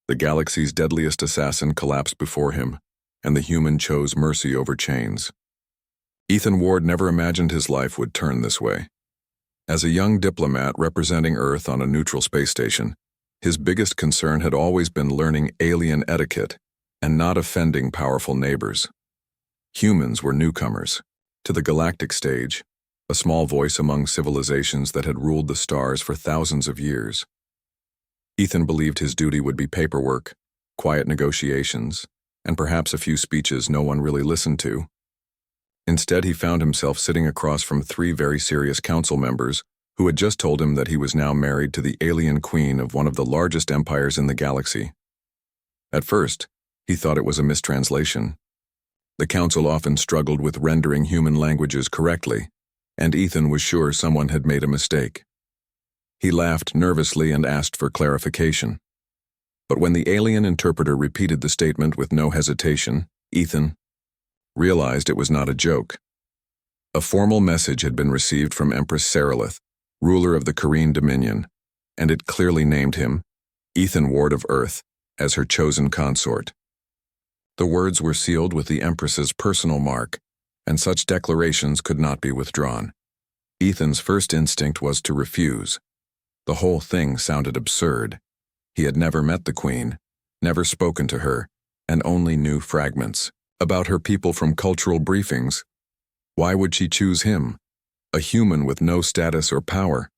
The galaxy's deadliest assassin collapsed before him, and the human chose mercy over chains. Ethan Ward never imagined his life would turn this way. As a young diplomat representing Earth on a neutral space station, his biggest concern had always been learning alien etiquette and not offending powerful neighbors. Humans were newcomers to the galactic stage, a small voice among civilizations that had ruled the stars for thousands of years. Ethan believed his duty would be paperwork, quiet negotiations, and perhaps a few speeches no one really listened to. Instead, he found himself sitting across from three very serious council members who had just told him that he was now married to the alien queen of one of the largest empires in the galaxy. At first, he thought it was a mistranslation. The council often struggled with rendering human languages correctly, and Ethan was sure someone had made a mistake. He laughed nervously and asked for clarification. But when the alien interpreter repeated the statement with no hesitation, Ethan realized it was not a joke. A formal message had been received from Empress Sarilith, ruler of the Kareen Dominion, and it clearly named him, Ethan Ward of Earth, as her chosen consort. The words were sealed with the Empress's personal mark, and such declarations could not be withdrawn. Ethan's first instinct was to refuse. The whole thing sounded absurd. He had never met the Queen, never spoken to her, and only knew fragments about her people from cultural briefings. Why would she choose him, a human with no status or power?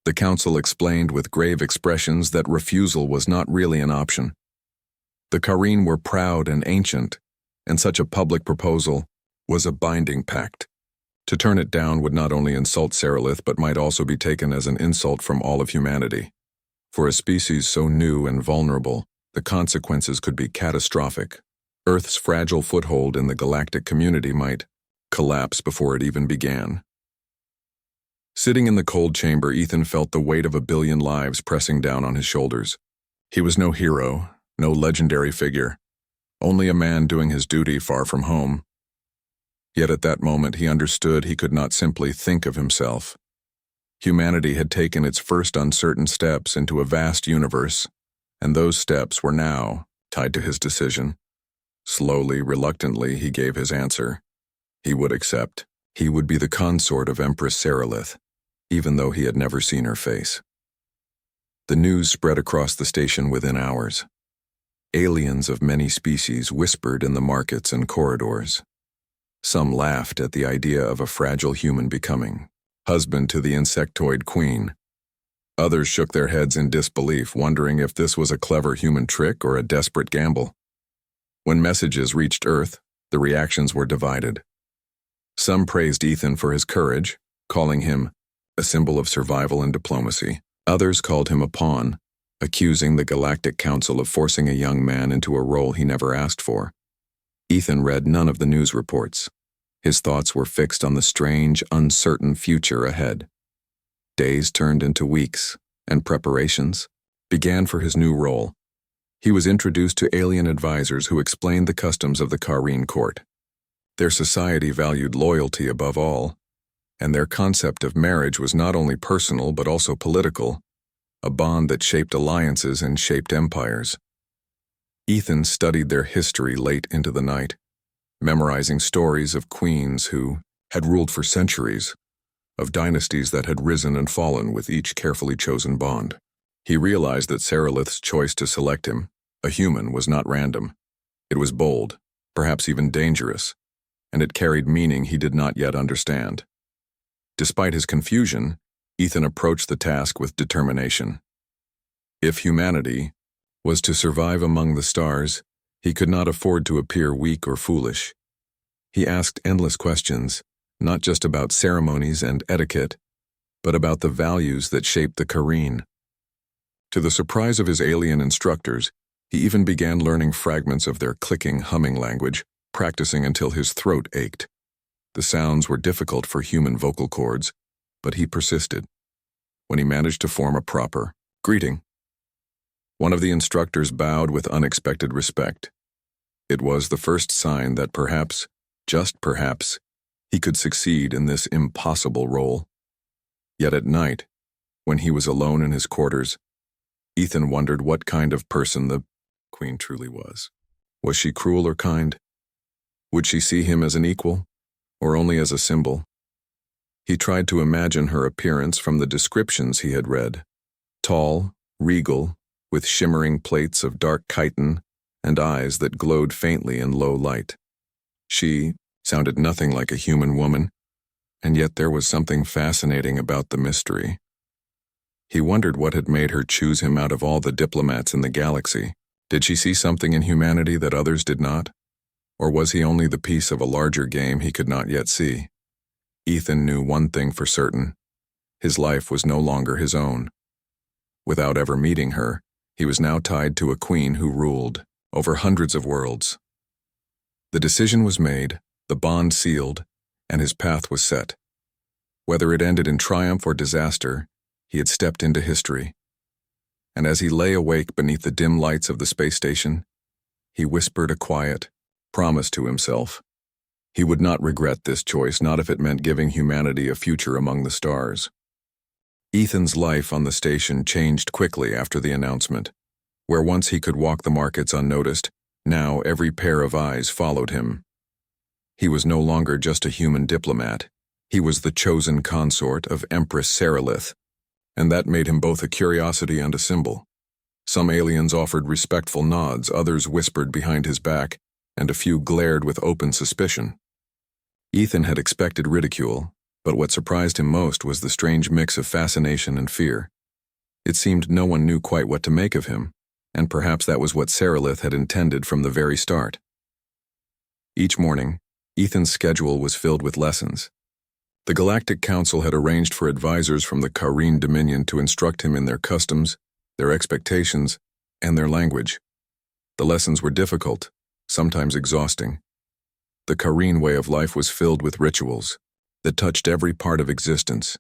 The council explained with grave expressions that refusal was not really an option. The Kareen were proud and ancient, and such a public proposal was a binding pact. To turn it down would not only insult Sarilith but might also be taken as an insult from all of humanity. For a species so new and vulnerable, the consequences could be catastrophic. Earth's fragile foothold in the galactic community might collapse before it even began. Sitting in the cold chamber, Ethan felt the weight of 1 billion lives pressing down on his shoulders. He was no hero, no legendary figure, only a man doing his duty far from home. Yet at that moment he understood he could not simply think of himself. Humanity had taken its first uncertain steps into a vast universe, and those steps were now tied to his decision. Slowly, reluctantly, he gave his answer. He would accept. He would be the consort of Empress Sarilith, even though he had never seen her face. The news spread across the station within hours. Aliens of many species whispered in the markets and corridors. Some laughed at the idea of a fragile human becoming husband to the insectoid queen. Others shook their heads in disbelief, wondering if this was a clever human trick or a desperate gamble. When messages reached Earth, the reactions were divided. Some praised Ethan for his courage, calling him a symbol of survival and diplomacy. Others called him a pawn, accusing the Galactic Council of forcing a young man into a role he never asked for. Ethan read none of the news reports. His thoughts were fixed on the strange, uncertain future ahead. Days turned into weeks, and preparations began for his new role. He was introduced to alien advisors who explained the customs of the Kareen court. Their society valued loyalty above all, and their concept of marriage was not only personal but also political, a bond that shaped alliances and shaped empires. Ethan studied their history late into the night, memorizing stories of queens who had ruled for centuries, of dynasties that had risen and fallen with each carefully chosen bond. He realized that Sarilith's choice to select him, a human, was not random. It was bold, perhaps even dangerous, and it carried meaning he did not yet understand. Despite his confusion, Ethan approached the task with determination. If humanity was to survive among the stars, he could not afford to appear weak or foolish. He asked endless questions, not just about ceremonies and etiquette, but about the values that shaped the Kareen. To the surprise of his alien instructors, he even began learning fragments of their clicking, humming language, practicing until his throat ached. The sounds were difficult for human vocal cords, but he persisted. When he managed to form a proper greeting, one of the instructors bowed with unexpected respect. It was the first sign that perhaps, just perhaps, he could succeed in this impossible role. Yet at night, when he was alone in his quarters, Ethan wondered what kind of person the queen truly was. Was she cruel or kind? Would she see him as an equal, or only as a symbol? He tried to imagine her appearance from the descriptions he had read. Tall, regal, with shimmering plaits of dark chitin and eyes that glowed faintly in low light. She sounded nothing like a human woman, and yet there was something fascinating about the mystery. He wondered what had made her choose him out of all the diplomats in the galaxy. Did she see something in humanity that others did not? Or was he only the piece of a larger game he could not yet see? Ethan knew one thing for certain. His life was no longer his own. Without ever meeting her, he was now tied to a queen who ruled over hundreds of worlds. The decision was made, the bond sealed, and his path was set. Whether it ended in triumph or disaster, he had stepped into history. And as he lay awake beneath the dim lights of the space station, he whispered a quiet promise to himself. He would not regret this choice, not if it meant giving humanity a future among the stars. Ethan's life on the station changed quickly after the announcement. Where once he could walk the markets unnoticed, now every pair of eyes followed him. He was no longer just a human diplomat. He was the chosen consort of Empress Sarilith, and that made him both a curiosity and a symbol. Some aliens offered respectful nods, others whispered behind his back, and a few glared with open suspicion. Ethan had expected ridicule, but what surprised him most was the strange mix of fascination and fear. It seemed no one knew quite what to make of him, and perhaps that was what Sarilith had intended from the very start. Each morning, Ethan's schedule was filled with lessons. The Galactic Council had arranged for advisors from the Kareen Dominion to instruct him in their customs, their expectations, and their language. The lessons were difficult, sometimes exhausting. The Kareen way of life was filled with rituals that touched every part of existence,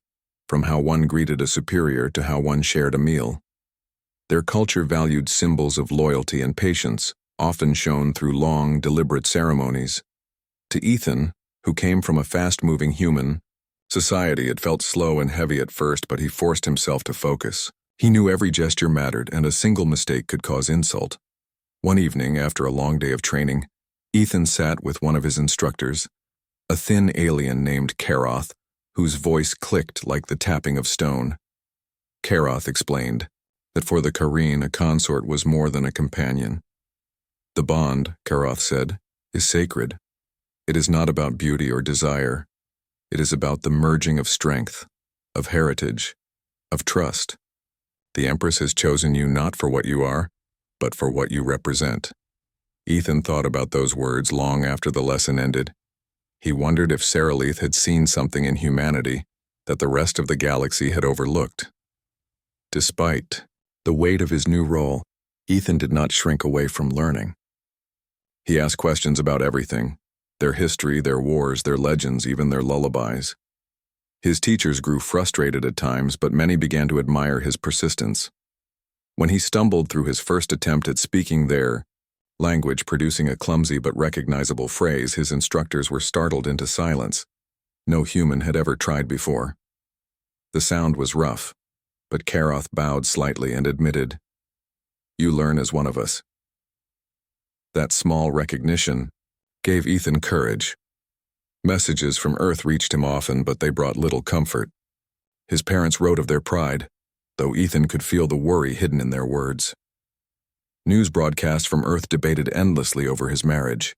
from how one greeted a superior to how one shared a meal. Their culture valued symbols of loyalty and patience, often shown through long, deliberate ceremonies. To Ethan, who came from a fast-moving human society, it felt slow and heavy at first, but he forced himself to focus. He knew every gesture mattered, and a single mistake could cause insult. One evening, after a long day of training, Ethan sat with one of his instructors, a thin alien named Karoth, whose voice clicked like the tapping of stone. Karoth explained that for the Kareen, a consort was more than a companion. The bond, Karoth said, is sacred. It is not about beauty or desire. It is about the merging of strength, of heritage, of trust. The Empress has chosen you not for what you are, but for what you represent. Ethan thought about those words long after the lesson ended. He wondered if Sarilith had seen something in humanity that the rest of the galaxy had overlooked. Despite the weight of his new role, Ethan did not shrink away from learning. He asked questions about everything: their history, their wars, their legends, even their lullabies. His teachers grew frustrated at times, but many began to admire his persistence. When he stumbled through his first attempt at speaking their language, producing a clumsy but recognizable phrase, his instructors were startled into silence. No human had ever tried before. The sound was rough, but Karoth bowed slightly and admitted, "You learn as one of us." That small recognition gave Ethan courage. Messages from Earth reached him often, but they brought little comfort. His parents wrote of their pride, though Ethan could feel the worry hidden in their words. News broadcasts from Earth debated endlessly over his marriage.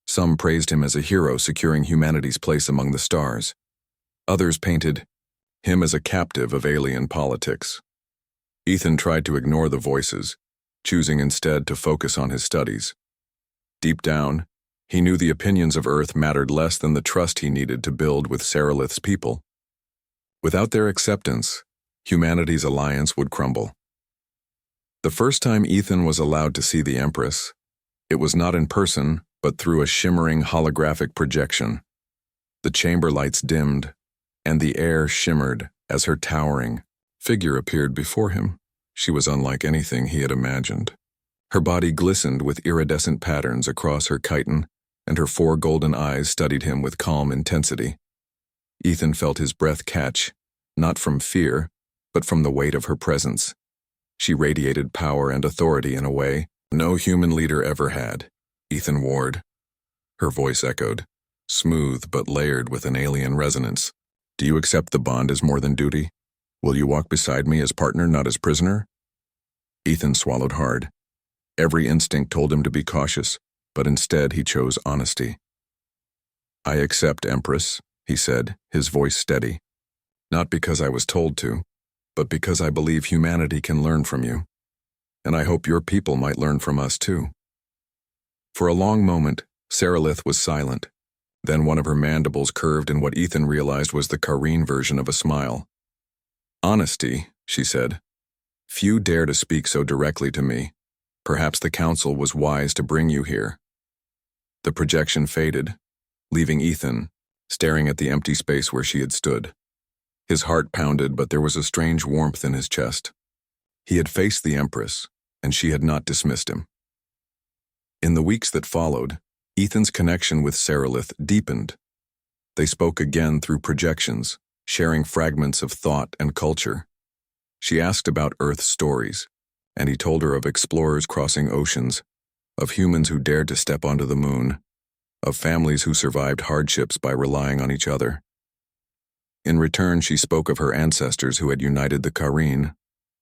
Some praised him as a hero securing humanity's place among the stars. Others painted him as a captive of alien politics. Ethan tried to ignore the voices, choosing instead to focus on his studies. Deep down, he knew the opinions of Earth mattered less than the trust he needed to build with Sarilith's people. Without their acceptance, humanity's alliance would crumble. The first time Ethan was allowed to see the Empress, it was not in person, but through a shimmering holographic projection. The chamber lights dimmed, and the air shimmered as her towering figure appeared before him. She was unlike anything he had imagined. Her body glistened with iridescent patterns across her chitin, and her 4 golden eyes studied him with calm intensity. Ethan felt his breath catch, not from fear, but from the weight of her presence. She radiated power and authority in a way no human leader ever had. Ethan Ward. Her voice echoed, smooth but layered with an alien resonance. Do you accept the bond as more than duty? Will you walk beside me as partner, not as prisoner? Ethan swallowed hard. Every instinct told him to be cautious, but instead he chose honesty. I accept, Empress, he said, his voice steady. Not because I was told to, but because I believe humanity can learn from you. And I hope your people might learn from us too. For a long moment, Saralith was silent. Then one of her mandibles curved in what Ethan realized was the Kareen version of a smile. Honesty, she said. Few dare to speak so directly to me. Perhaps the council was wise to bring you here. The projection faded, leaving Ethan staring at the empty space where she had stood. His heart pounded, but there was a strange warmth in his chest. He had faced the Empress, and she had not dismissed him. In the weeks that followed, Ethan's connection with Saralith deepened. They spoke again through projections, sharing fragments of thought and culture. She asked about Earth's stories, and he told her of explorers crossing oceans, of humans who dared to step onto the moon, of families who survived hardships by relying on each other. In return, she spoke of her ancestors who had united the Kareen,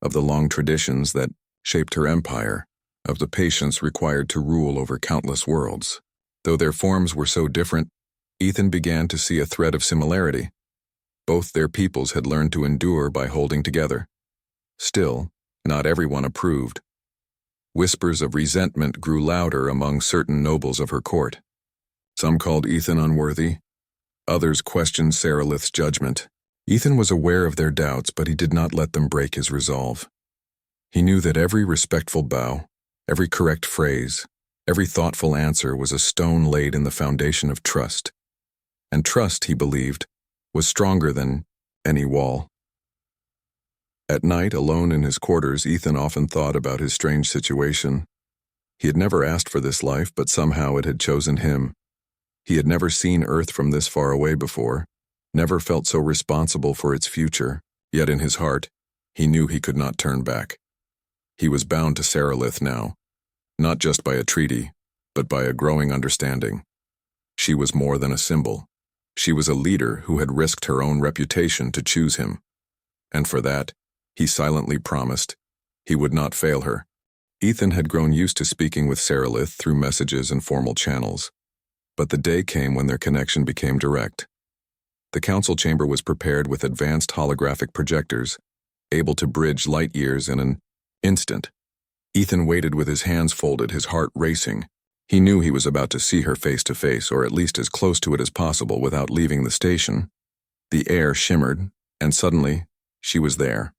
of the long traditions that shaped her empire, of the patience required to rule over countless worlds. Though their forms were so different, Ethan began to see a thread of similarity. Both their peoples had learned to endure by holding together. Still, not everyone approved. Whispers of resentment grew louder among certain nobles of her court. Some called Ethan unworthy. Others questioned Saralith's judgment. Ethan was aware of their doubts, but he did not let them break his resolve. He knew that every respectful bow, every correct phrase, every thoughtful answer was a stone laid in the foundation of trust. And trust, he believed, was stronger than any wall. At night, alone in his quarters, Ethan often thought about his strange situation. He had never asked for this life, but somehow it had chosen him. He had never seen Earth from this far away before, never felt so responsible for its future, yet in his heart, he knew he could not turn back. He was bound to Saralith now, not just by a treaty, but by a growing understanding. She was more than a symbol. She was a leader who had risked her own reputation to choose him. And for that, he silently promised he would not fail her. Ethan had grown used to speaking with Saralith through messages and formal channels. But the day came when their connection became direct. The council chamber was prepared with advanced holographic projectors, able to bridge light years in an instant. Ethan waited with his hands folded, his heart racing. He knew he was about to see her face to face, or at least as close to it as possible without leaving the station. The air shimmered, and suddenly, she was there.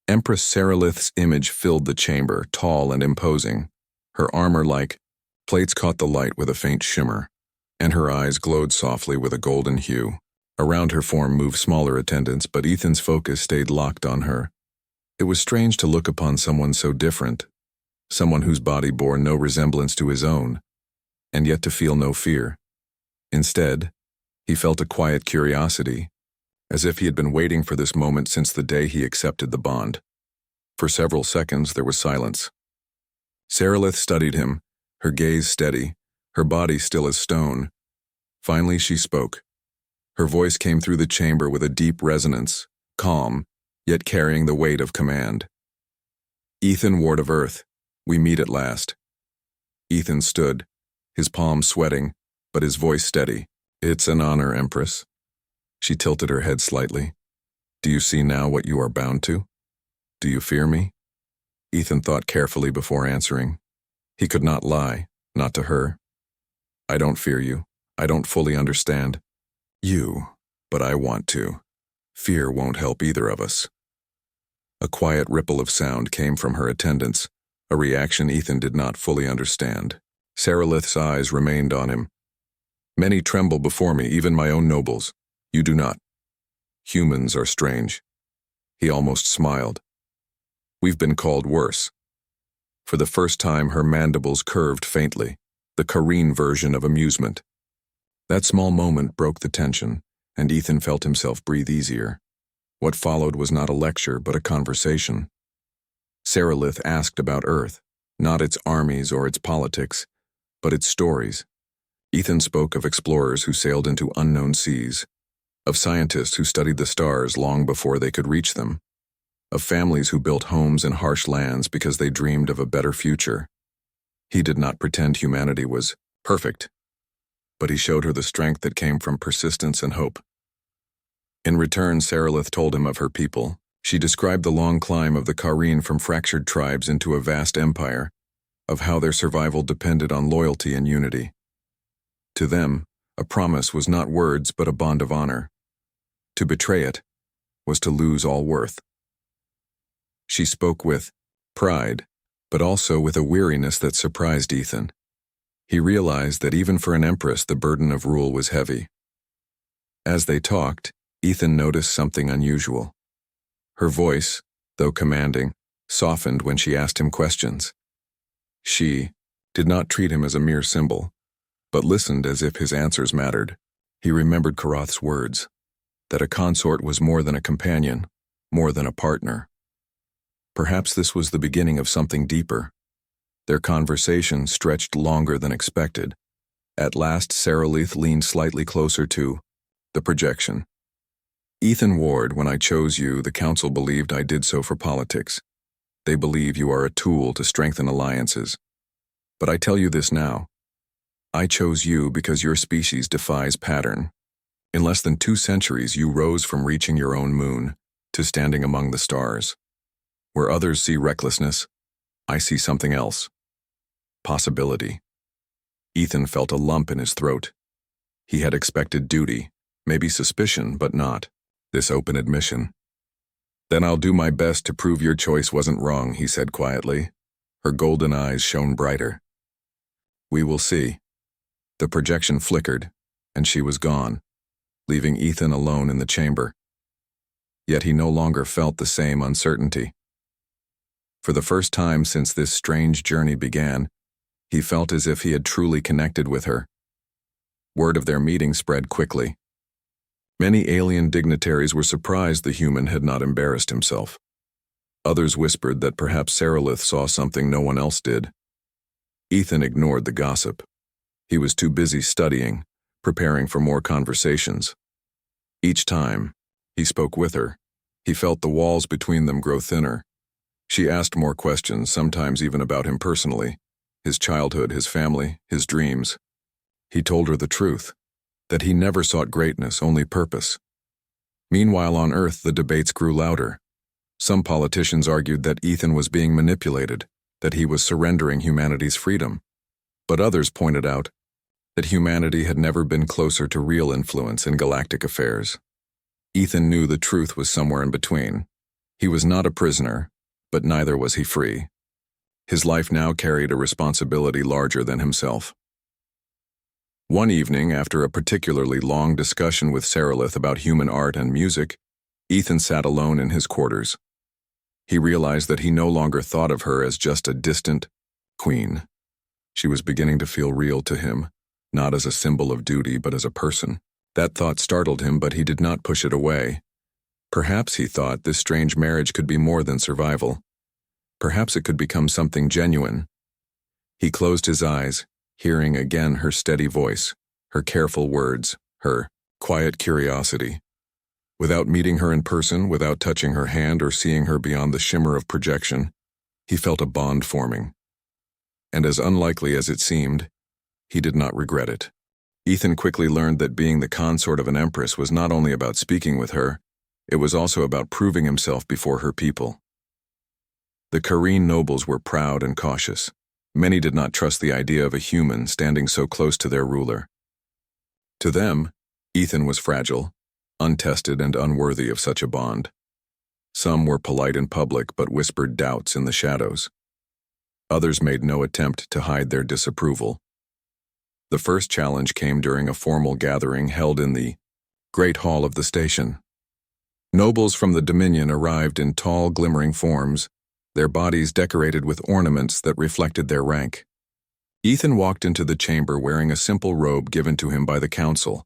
Empress Saralith's image filled the chamber, tall and imposing. Her armor-like plates caught the light with a faint shimmer, and her eyes glowed softly with a golden hue. Around her form moved smaller attendants, but Ethan's focus stayed locked on her. It was strange to look upon someone so different, someone whose body bore no resemblance to his own, and yet to feel no fear. Instead, he felt a quiet curiosity, as if he had been waiting for this moment since the day he accepted the bond. For several seconds there was silence. Saralith studied him, her gaze steady, her body still as stone. Finally she spoke. Her voice came through the chamber with a deep resonance, calm, yet carrying the weight of command. Ethan, Ward of Earth, we meet at last. Ethan stood, his palms sweating, but his voice steady. It's an honor, Empress. She tilted her head slightly. Do you see now what you are bound to? Do you fear me? Ethan thought carefully before answering. He could not lie, not to her. I don't fear you. I don't fully understand you, but I want to. Fear won't help either of us. A quiet ripple of sound came from her attendants, a reaction Ethan did not fully understand. Saralith's eyes remained on him. Many tremble before me, even my own nobles. You do not. Humans are strange. He almost smiled. We've been called worse. For the first time, her mandibles curved faintly, the Kareen version of amusement. That small moment broke the tension, and Ethan felt himself breathe easier. What followed was not a lecture, but a conversation. Seralith asked about Earth, not its armies or its politics, but its stories. Ethan spoke of explorers who sailed into unknown seas, of scientists who studied the stars long before they could reach them, of families who built homes in harsh lands because they dreamed of a better future. He did not pretend humanity was perfect, but he showed her the strength that came from persistence and hope. In return, Seralith told him of her people. She described the long climb of the Kareen from fractured tribes into a vast empire, of how their survival depended on loyalty and unity. To them, a promise was not words but a bond of honor. To betray it was to lose all worth. She spoke with pride, but also with a weariness that surprised Ethan. He realized that even for an empress the burden of rule was heavy. As they talked, Ethan noticed something unusual. Her voice, though commanding, softened when she asked him questions. She did not treat him as a mere symbol, but listened as if his answers mattered. He remembered Karath's words, that a consort was more than a companion, more than a partner. Perhaps this was the beginning of something deeper. Their conversation stretched longer than expected. At last, Seralith leaned slightly closer to the projection. Ethan Ward, when I chose you, the council believed I did so for politics. They believe you are a tool to strengthen alliances. But I tell you this now. I chose you because your species defies pattern. In less than 2 centuries, you rose from reaching your own moon to standing among the stars. Where others see recklessness, I see something else. Possibility. Ethan felt a lump in his throat. He had expected duty, maybe suspicion, but not this open admission. Then I'll do my best to prove your choice wasn't wrong, he said quietly. Her golden eyes shone brighter. We will see. The projection flickered, and she was gone, leaving Ethan alone in the chamber. Yet he no longer felt the same uncertainty. For the first time since this strange journey began, he felt as if he had truly connected with her. Word of their meeting spread quickly. Many alien dignitaries were surprised the human had not embarrassed himself. Others whispered that perhaps Seralith saw something no one else did. Ethan ignored the gossip. He was too busy studying, preparing for more conversations. Each time he spoke with her, he felt the walls between them grow thinner. She asked more questions, sometimes even about him personally, his childhood, his family, his dreams. He told her the truth, that he never sought greatness, only purpose. Meanwhile, on Earth, the debates grew louder. Some politicians argued that Ethan was being manipulated, that he was surrendering humanity's freedom. But others pointed out that humanity had never been closer to real influence in galactic affairs. Ethan knew the truth was somewhere in between. He was not a prisoner, but neither was he free. His life now carried a responsibility larger than himself. One evening, after a particularly long discussion with Seralith about human art and music, Ethan sat alone in his quarters. He realized that he no longer thought of her as just a distant queen. She was beginning to feel real to him, not as a symbol of duty, but as a person. That thought startled him, but he did not push it away. Perhaps, he thought, this strange marriage could be more than survival. Perhaps it could become something genuine. He closed his eyes, hearing again her steady voice, her careful words, her quiet curiosity. Without meeting her in person, without touching her hand or seeing her beyond the shimmer of projection, he felt a bond forming. And as unlikely as it seemed, he did not regret it. Ethan quickly learned that being the consort of an empress was not only about speaking with her, it was also about proving himself before her people. The Kareen nobles were proud and cautious. Many did not trust the idea of a human standing so close to their ruler. To them, Ethan was fragile, untested and unworthy of such a bond. Some were polite in public but whispered doubts in the shadows. Others made no attempt to hide their disapproval. The first challenge came during a formal gathering held in the Great Hall of the station. Nobles from the Dominion arrived in tall, glimmering forms, their bodies decorated with ornaments that reflected their rank. Ethan walked into the chamber wearing a simple robe given to him by the council.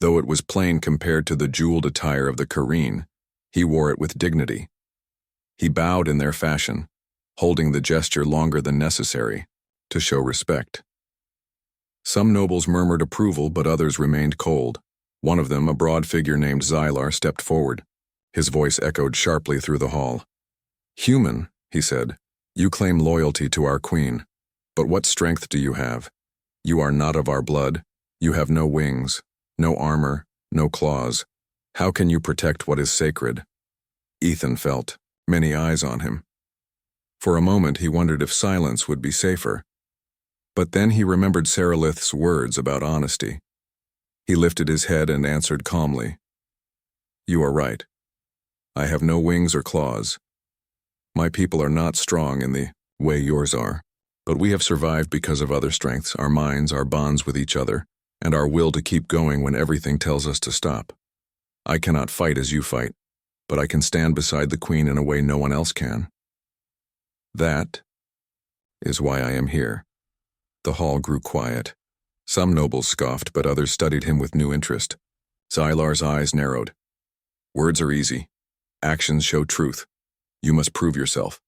Though it was plain compared to the jeweled attire of the Kareen, he wore it with dignity. He bowed in their fashion, holding the gesture longer than necessary, to show respect. Some nobles murmured approval, but others remained cold. One of them, a broad figure named Xylar, stepped forward. His voice echoed sharply through the hall. "Human," he said, "you claim loyalty to our queen. But what strength do you have? You are not of our blood. You have no wings, no armor, no claws. How can you protect what is sacred?" Ethan felt many eyes on him. For a moment he wondered if silence would be safer. But then he remembered Saralith's words about honesty. He lifted his head and answered calmly, "You are right. I have no wings or claws. My people are not strong in the way yours are, but we have survived because of other strengths, our minds, our bonds with each other, and our will to keep going when everything tells us to stop. I cannot fight as you fight, but I can stand beside the queen in a way no one else can. That is why I am here." The hall grew quiet. Some nobles scoffed, but others studied him with new interest. Xylar's eyes narrowed. "Words are easy. Actions show truth. You must prove yourself."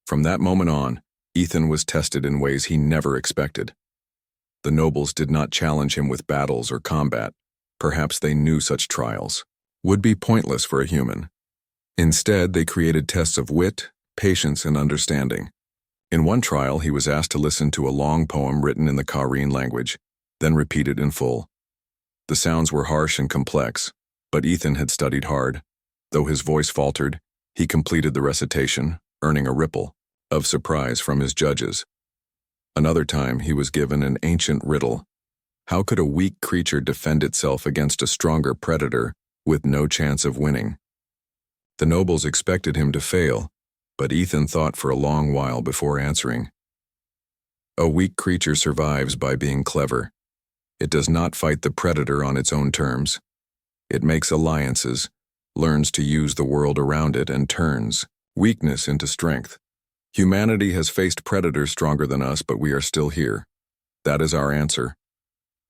From that moment on, Ethan was tested in ways he never expected. The nobles did not challenge him with battles or combat. Perhaps they knew such trials would be pointless for a human. Instead, they created tests of wit, patience, and understanding. In one trial, he was asked to listen to a long poem written in the Kareen language, then repeat it in full. The sounds were harsh and complex, but Ethan had studied hard. Though his voice faltered, he completed the recitation, earning a ripple of surprise from his judges. Another time, he was given an ancient riddle. How could a weak creature defend itself against a stronger predator with no chance of winning? The nobles expected him to fail, but Ethan thought for a long while before answering. A weak creature survives by being clever. It does not fight the predator on its own terms. It makes alliances, learns to use the world around it, and turns weakness into strength. Humanity has faced predators stronger than us, but we are still here. That is our answer.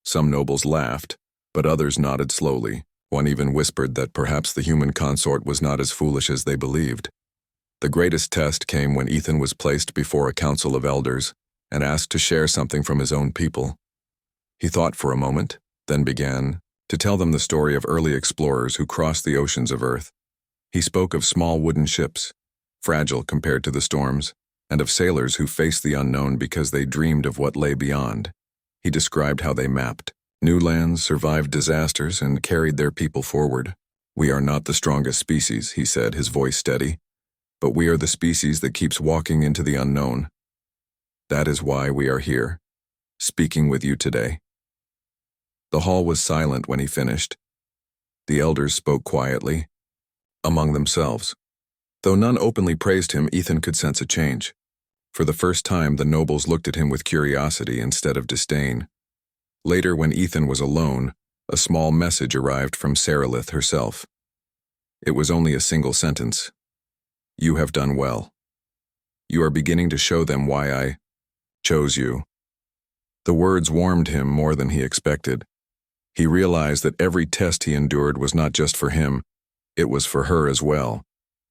Some nobles laughed, but others nodded slowly. One even whispered that perhaps the human consort was not as foolish as they believed. The greatest test came when Ethan was placed before a council of elders and asked to share something from his own people. He thought for a moment, then began to tell them the story of early explorers who crossed the oceans of Earth. He spoke of small wooden ships, fragile compared to the storms, and of sailors who faced the unknown because they dreamed of what lay beyond. He described how they mapped new lands, survived disasters, and carried their people forward. "We are not the strongest species," he said, his voice steady, "but we are the species that keeps walking into the unknown. That is why we are here, speaking with you today." The hall was silent when he finished. The elders spoke quietly, among themselves. Though none openly praised him, Ethan could sense a change. For the first time, the nobles looked at him with curiosity instead of disdain. Later, when Ethan was alone, a small message arrived from Saralith herself. It was only a single sentence. "You have done well. You are beginning to show them why I chose you." The words warmed him more than he expected. He realized that every test he endured was not just for him, it was for her as well.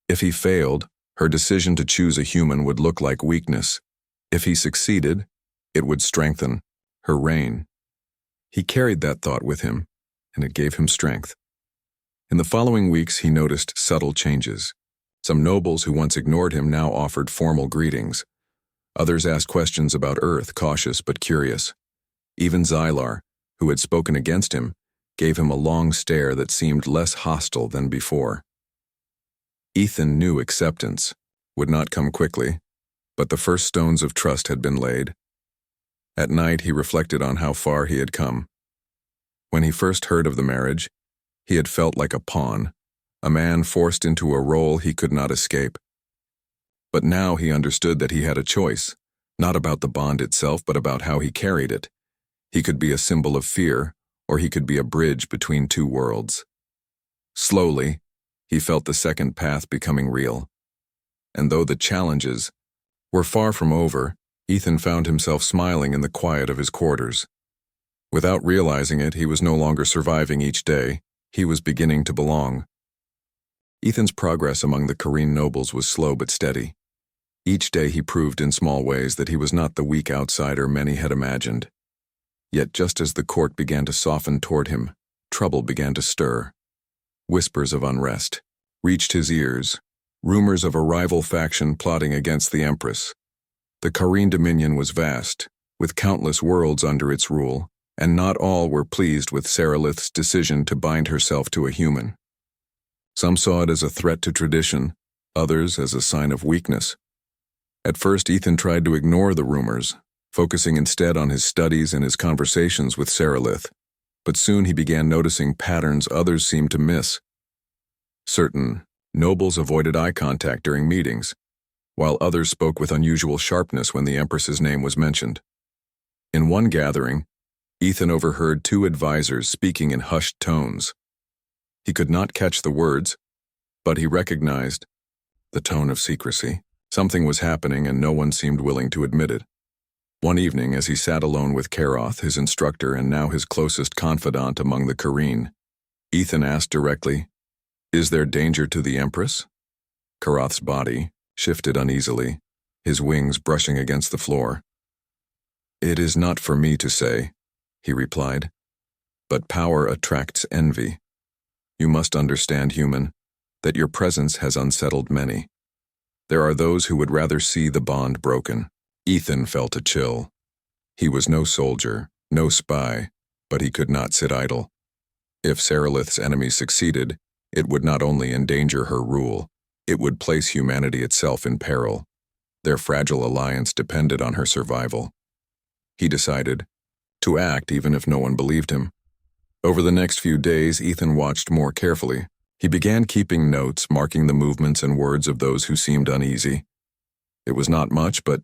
If he failed, her decision to choose a human would look like weakness. If he succeeded, it would strengthen her reign. He carried that thought with him, and it gave him strength. In the following weeks, he noticed subtle changes. Some nobles who once ignored him now offered formal greetings. Others asked questions about Earth, cautious but curious. Even Xylar, who had spoken against him, gave him a long stare that seemed less hostile than before. Ethan knew acceptance would not come quickly, but the first stones of trust had been laid. At night, he reflected on how far he had come. When he first heard of the marriage, he had felt like a pawn, a man forced into a role he could not escape. But now he understood that he had a choice, not about the bond itself, but about how he carried it. He could be a symbol of fear, or he could be a bridge between two worlds. Slowly, he felt the second path becoming real. And though the challenges were far from over, Ethan found himself smiling in the quiet of his quarters. Without realizing it, he was no longer surviving each day, he was beginning to belong. Ethan's progress among the Kareen nobles was slow but steady. Each day he proved in small ways that he was not the weak outsider many had imagined. Yet just as the court began to soften toward him, trouble began to stir. Whispers of unrest reached his ears, rumors of a rival faction plotting against the Empress. The Kareen dominion was vast, with countless worlds under its rule, and not all were pleased with Sarilith's decision to bind herself to a human. Some saw it as a threat to tradition, others as a sign of weakness. At first, Ethan tried to ignore the rumors, focusing instead on his studies and his conversations with Sarilith, but soon he began noticing patterns others seemed to miss. Certain nobles avoided eye contact during meetings, while others spoke with unusual sharpness when the Empress's name was mentioned. In one gathering, Ethan overheard two advisors speaking in hushed tones. He could not catch the words, but he recognized the tone of secrecy. Something was happening and no one seemed willing to admit it. One evening, as he sat alone with Karoth, his instructor and now his closest confidant among the Kareen, Ethan asked directly, "Is there danger to the Empress?" Karoth's body shifted uneasily, his wings brushing against the floor. "It is not for me to say," he replied, "but power attracts envy. You must understand, human, that your presence has unsettled many. There are those who would rather see the bond broken." Ethan felt a chill. He was no soldier, no spy, but he could not sit idle. If Sarilith's enemies succeeded, it would not only endanger her rule, it would place humanity itself in peril. Their fragile alliance depended on her survival. He decided to act even if no one believed him. Over the next few days, Ethan watched more carefully. He began keeping notes, marking the movements and words of those who seemed uneasy. It was not much, but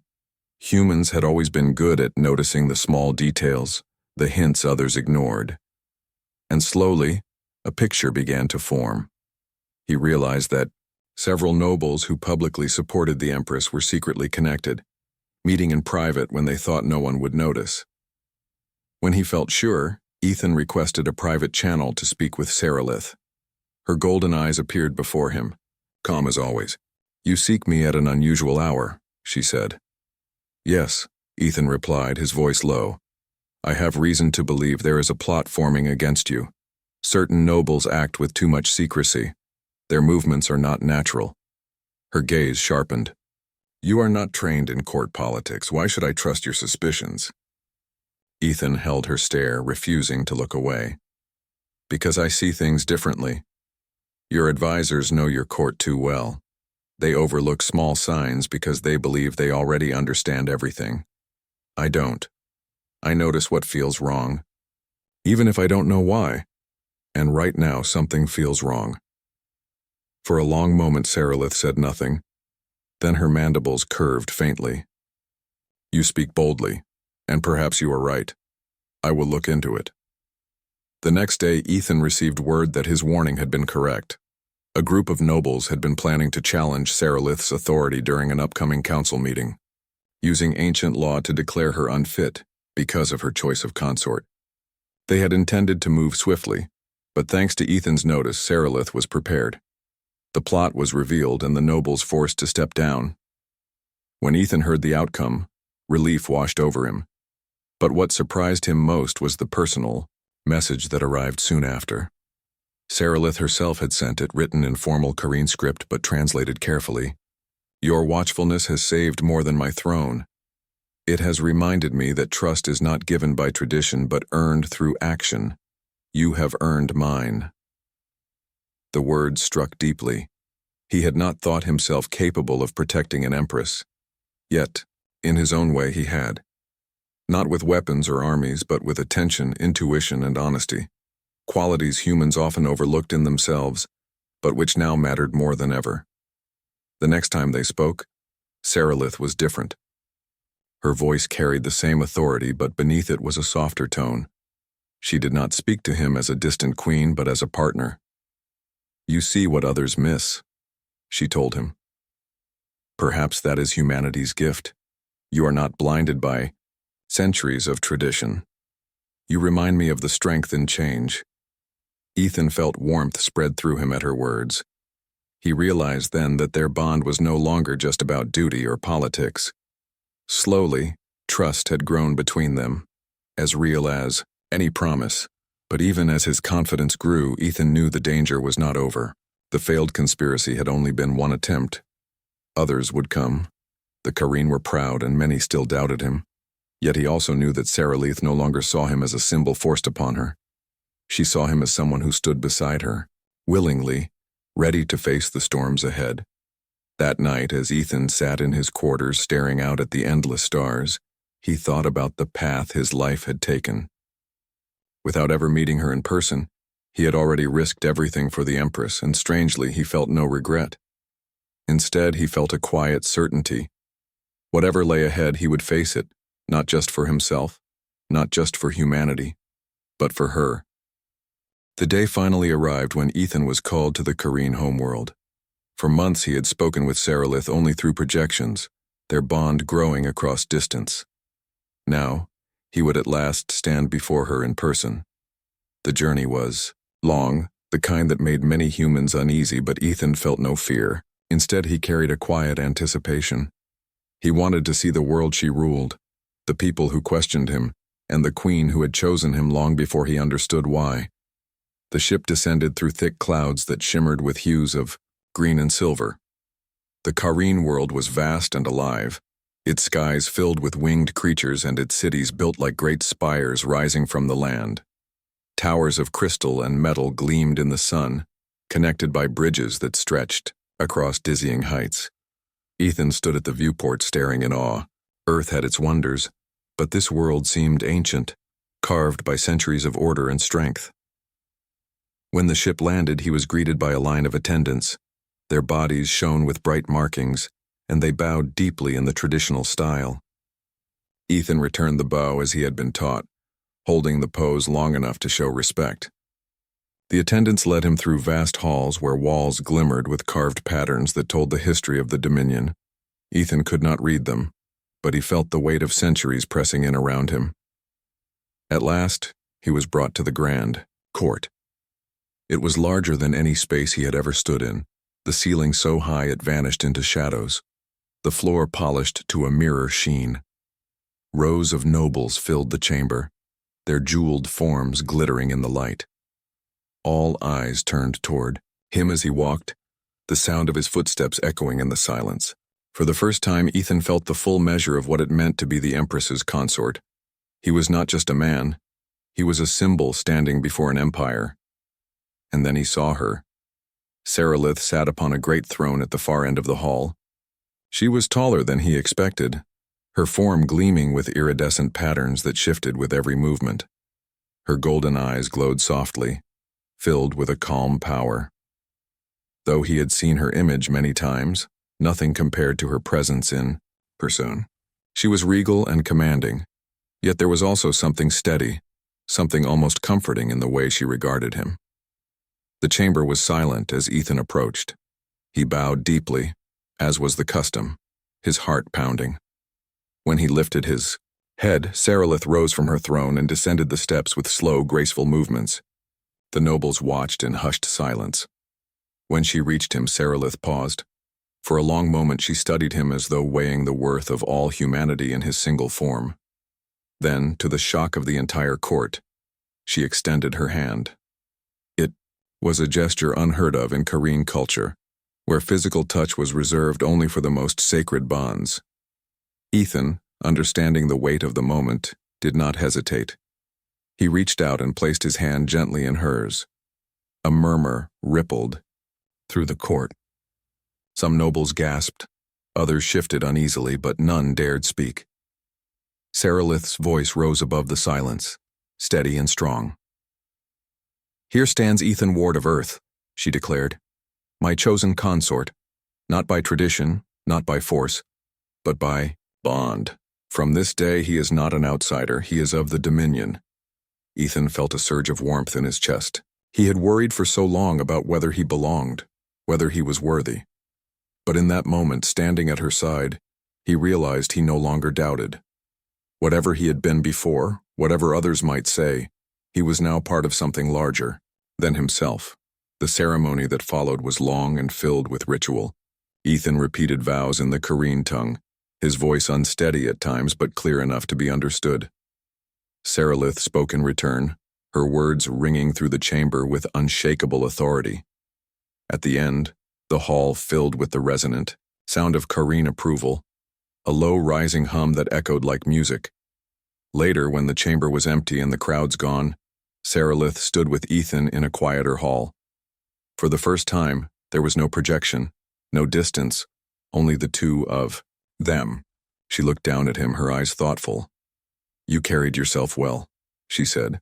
humans had always been good at noticing the small details, the hints others ignored. And slowly, a picture began to form. He realized that several nobles who publicly supported the Empress were secretly connected, meeting in private when they thought no one would notice. When he felt sure, Ethan requested a private channel to speak with Sarilith. Her golden eyes appeared before him, calm as always. "You seek me at an unusual hour," she said. "Yes," Ethan replied, his voice low. "I have reason to believe there is a plot forming against you. Certain nobles act with too much secrecy. Their movements are not natural." Her gaze sharpened. "You are not trained in court politics. Why should I trust your suspicions?" Ethan held her stare, refusing to look away. "Because I see things differently. Your advisors know your court too well. They overlook small signs because they believe they already understand everything. I don't. I notice what feels wrong, even if I don't know why. And right now something feels wrong." For a long moment Sarilith said nothing. Then her mandibles curved faintly. "You speak boldly, and perhaps you are right. I will look into it." The next day, Ethan received word that his warning had been correct. A group of nobles had been planning to challenge Sarilith's authority during an upcoming council meeting, using ancient law to declare her unfit because of her choice of consort. They had intended to move swiftly, but thanks to Ethan's notice, Sarilith was prepared. The plot was revealed and the nobles forced to step down. When Ethan heard the outcome, relief washed over him. But what surprised him most was the personal message that arrived soon after. Sarilith herself had sent it, written in formal Kareen script but translated carefully. "Your watchfulness has saved more than my throne. It has reminded me that trust is not given by tradition but earned through action. You have earned mine." The words struck deeply. He had not thought himself capable of protecting an empress. Yet, in his own way he had. Not with weapons or armies, but with attention, intuition, and honesty. Qualities humans often overlooked in themselves, but which now mattered more than ever. The next time they spoke, Sarilith was different. Her voice carried the same authority, but beneath it was a softer tone. She did not speak to him as a distant queen, but as a partner. "You see what others miss," she told him. "Perhaps that is humanity's gift. You are not blinded by centuries of tradition. You remind me of the strength in change." Ethan felt warmth spread through him at her words. He realized then that their bond was no longer just about duty or politics. Slowly, trust had grown between them, as real as any promise. But even as his confidence grew, Ethan knew the danger was not over. The failed conspiracy had only been one attempt. Others would come. The Kareen were proud, and many still doubted him. Yet he also knew that Saraleith no longer saw him as a symbol forced upon her. She saw him as someone who stood beside her, willingly, ready to face the storms ahead. That night, as Ethan sat in his quarters staring out at the endless stars, he thought about the path his life had taken. Without ever meeting her in person, he had already risked everything for the Empress, and strangely, he felt no regret. Instead, he felt a quiet certainty. Whatever lay ahead, he would face it, not just for himself, not just for humanity, but for her. The day finally arrived when Ethan was called to the Kareen homeworld. For months he had spoken with Saraleith only through projections, their bond growing across distance. Now, he would at last stand before her in person. The journey was long, the kind that made many humans uneasy, but Ethan felt no fear. Instead, he carried a quiet anticipation. He wanted to see the world she ruled, the people who questioned him, and the queen who had chosen him long before he understood why. The ship descended through thick clouds that shimmered with hues of green and silver. The Kareen world was vast and alive, its skies filled with winged creatures and its cities built like great spires rising from the land. Towers of crystal and metal gleamed in the sun, connected by bridges that stretched across dizzying heights. Ethan stood at the viewport staring in awe. Earth had its wonders, but this world seemed ancient, carved by centuries of order and strength. When the ship landed, he was greeted by a line of attendants. Their bodies shone with bright markings, and they bowed deeply in the traditional style. Ethan returned the bow as he had been taught, holding the pose long enough to show respect. The attendants led him through vast halls where walls glimmered with carved patterns that told the history of the Dominion. Ethan could not read them, but he felt the weight of centuries pressing in around him. At last, he was brought to the grand court. It was larger than any space he had ever stood in, the ceiling so high it vanished into shadows, the floor polished to a mirror sheen. Rows of nobles filled the chamber, their jeweled forms glittering in the light. All eyes turned toward him as he walked, the sound of his footsteps echoing in the silence. For the first time, Ethan felt the full measure of what it meant to be the Empress's consort. He was not just a man, he was a symbol standing before an empire. And then he saw her. Saraleith sat upon a great throne at the far end of the hall. She was taller than he expected, her form gleaming with iridescent patterns that shifted with every movement. Her golden eyes glowed softly, filled with a calm power. Though he had seen her image many times, nothing compared to her presence in person. She was regal and commanding, yet there was also something steady, something almost comforting in the way she regarded him. The chamber was silent as Ethan approached. He bowed deeply, as was the custom, his heart pounding. When he lifted his head, Saraleith rose from her throne and descended the steps with slow, graceful movements. The nobles watched in hushed silence. When she reached him, Saraleith paused. For a long moment she studied him as though weighing the worth of all humanity in his single form. Then, to the shock of the entire court, she extended her hand. It was a gesture unheard of in Kareen culture, where physical touch was reserved only for the most sacred bonds. Ethan, understanding the weight of the moment, did not hesitate. He reached out and placed his hand gently in hers. A murmur rippled through the court. Some nobles gasped, others shifted uneasily, but none dared speak. Saraleith's voice rose above the silence, steady and strong. "Here stands Ethan Ward of Earth," she declared, "my chosen consort, not by tradition, not by force, but by bond. From this day he is not an outsider, he is of the Dominion." Ethan felt a surge of warmth in his chest. He had worried for so long about whether he belonged, whether he was worthy. But in that moment, standing at her side, he realized he no longer doubted. Whatever he had been before, whatever others might say, he was now part of something larger than himself. The ceremony that followed was long and filled with ritual. Ethan repeated vows in the Kareen tongue, his voice unsteady at times but clear enough to be understood. Sarilith spoke in return, her words ringing through the chamber with unshakable authority. At the end, the hall filled with the resonant sound of Kareen approval, a low rising hum that echoed like music. Later, when the chamber was empty and the crowds gone, Sarilith stood with Ethan in a quieter hall. For the first time, there was no projection, no distance, only the two of them. She looked down at him, her eyes thoughtful. "You carried yourself well," she said.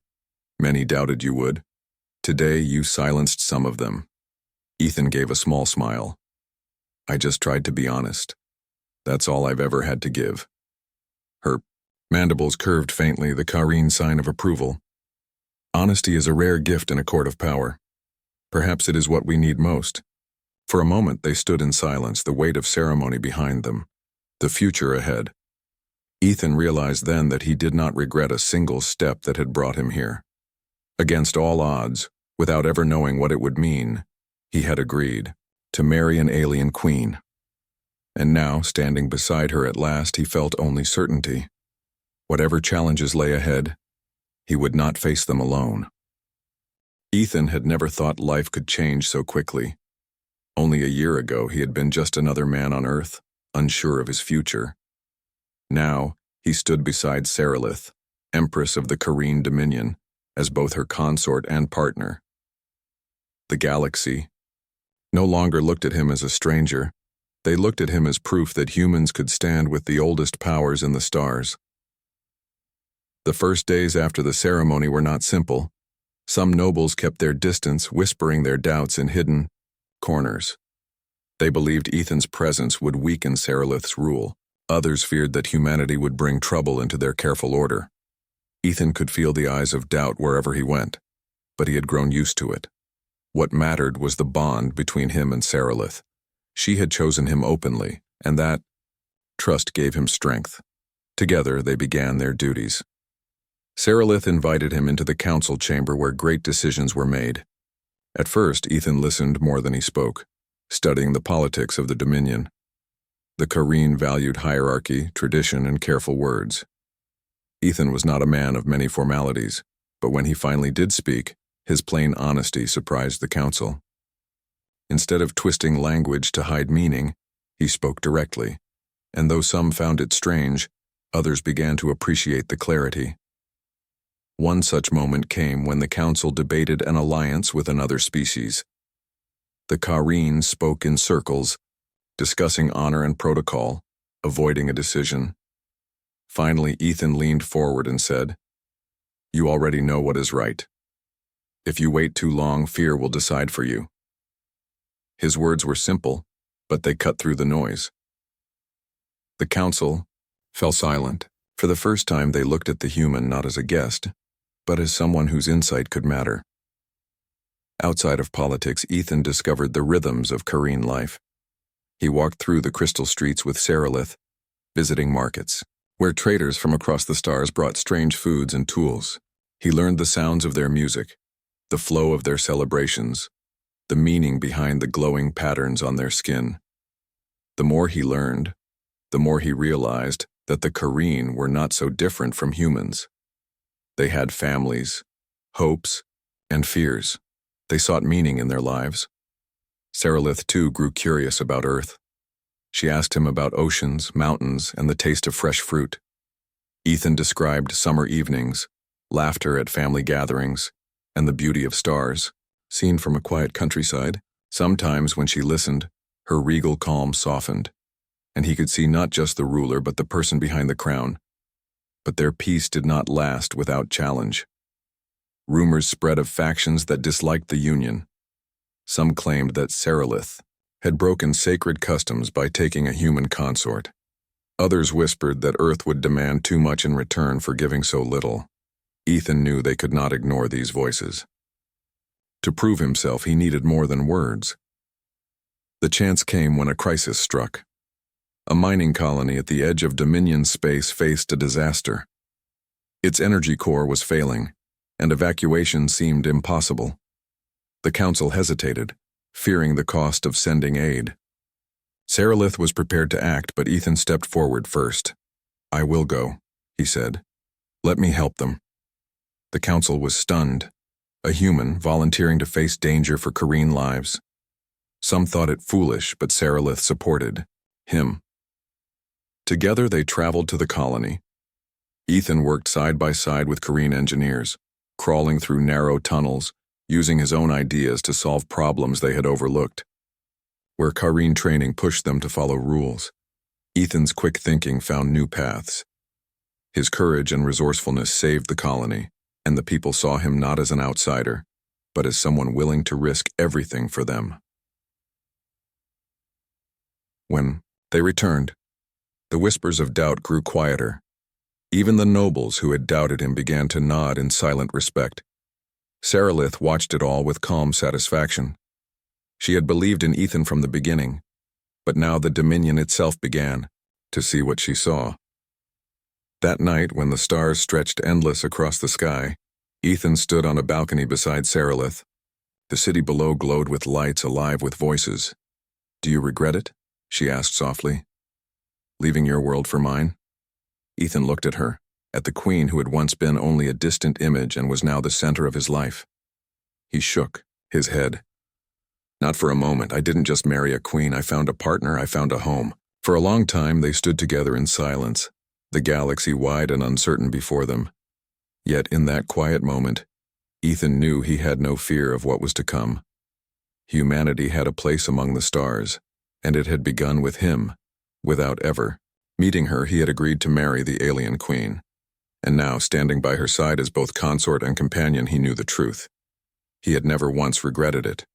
"Many doubted you would. Today you silenced some of them." Ethan gave a small smile. "I just tried to be honest. That's all I've ever had to give." Her mandibles curved faintly, the Kareen sign of approval. Honesty is a rare gift in a court of power. Perhaps it is what we need most. For a moment they stood in silence, the weight of ceremony behind them, the future ahead. Ethan realized then that he did not regret a single step that had brought him here. Against all odds, without ever knowing what it would mean, he had agreed to marry an alien queen. And now, standing beside her at last, he felt only certainty. Whatever challenges lay ahead, he would not face them alone. Ethan had never thought life could change so quickly. Only a year ago he had been just another man on Earth, unsure of his future. Now, he stood beside Sarilith, Empress of the Kareen Dominion, as both her consort and partner. The galaxy no longer looked at him as a stranger. They looked at him as proof that humans could stand with the oldest powers in the stars. The first days after the ceremony were not simple. Some nobles kept their distance, whispering their doubts in hidden corners. They believed Ethan's presence would weaken Sarilith's rule. Others feared that humanity would bring trouble into their careful order. Ethan could feel the eyes of doubt wherever he went, but he had grown used to it. What mattered was the bond between him and Sarilith. She had chosen him openly, and that trust gave him strength. Together they began their duties. Sarilith invited him into the council chamber where great decisions were made. At first, Ethan listened more than he spoke, studying the politics of the Dominion. The Kareen valued hierarchy, tradition, and careful words. Ethan was not a man of many formalities, but when he finally did speak, his plain honesty surprised the council. Instead of twisting language to hide meaning, he spoke directly, and though some found it strange, others began to appreciate the clarity. One such moment came when the council debated an alliance with another species. The Kareen spoke in circles, discussing honor and protocol, avoiding a decision. Finally, Ethan leaned forward and said, "You already know what is right. If you wait too long, fear will decide for you." His words were simple, but they cut through the noise. The council fell silent. For the first time, they looked at the human not as a guest, but as someone whose insight could matter. Outside of politics, Ethan discovered the rhythms of Kareen life. He walked through the crystal streets with Sarilith, visiting markets, where traders from across the stars brought strange foods and tools. He learned the sounds of their music, the flow of their celebrations, the meaning behind the glowing patterns on their skin. The more he learned, the more he realized that the Kareen were not so different from humans. They had families, hopes, and fears. They sought meaning in their lives. Sarilith, too, grew curious about Earth. She asked him about oceans, mountains, and the taste of fresh fruit. Ethan described summer evenings, laughter at family gatherings, and the beauty of stars, seen from a quiet countryside. Sometimes, when she listened, her regal calm softened, and he could see not just the ruler but the person behind the crown. But their peace did not last without challenge. Rumors spread of factions that disliked the union. Some claimed that Sarilith had broken sacred customs by taking a human consort. Others whispered that Earth would demand too much in return for giving so little. Ethan knew they could not ignore these voices. To prove himself, he needed more than words. The chance came when a crisis struck. A mining colony at the edge of Dominion space faced a disaster. Its energy core was failing, and evacuation seemed impossible. The council hesitated, fearing the cost of sending aid. Sarilith was prepared to act, but Ethan stepped forward first. "I will go," he said. "Let me help them." The council was stunned. A human volunteering to face danger for Kareen lives. Some thought it foolish, but Sarilith supported him. Together they traveled to the colony. Ethan worked side by side with Kareen engineers, crawling through narrow tunnels, using his own ideas to solve problems they had overlooked. Where Kareen training pushed them to follow rules, Ethan's quick thinking found new paths. His courage and resourcefulness saved the colony, and the people saw him not as an outsider, but as someone willing to risk everything for them. When they returned, the whispers of doubt grew quieter. Even the nobles who had doubted him began to nod in silent respect. Sarilith watched it all with calm satisfaction. She had believed in Ethan from the beginning, but now the Dominion itself began to see what she saw. That night, when the stars stretched endless across the sky, Ethan stood on a balcony beside Sarilith. The city below glowed with lights, alive with voices. "Do you regret it?" she asked softly. "Leaving your world for mine?" Ethan looked at her, at the queen who had once been only a distant image and was now the center of his life. He shook his head. "Not for a moment. I didn't just marry a queen. I found a partner. I found a home." For a long time they stood together in silence, the galaxy wide and uncertain before them. Yet in that quiet moment, Ethan knew he had no fear of what was to come. Humanity had a place among the stars, and it had begun with him, without ever meeting her. He had agreed to marry the alien queen, and now, standing by her side as both consort and companion, he knew the truth. He had never once regretted it.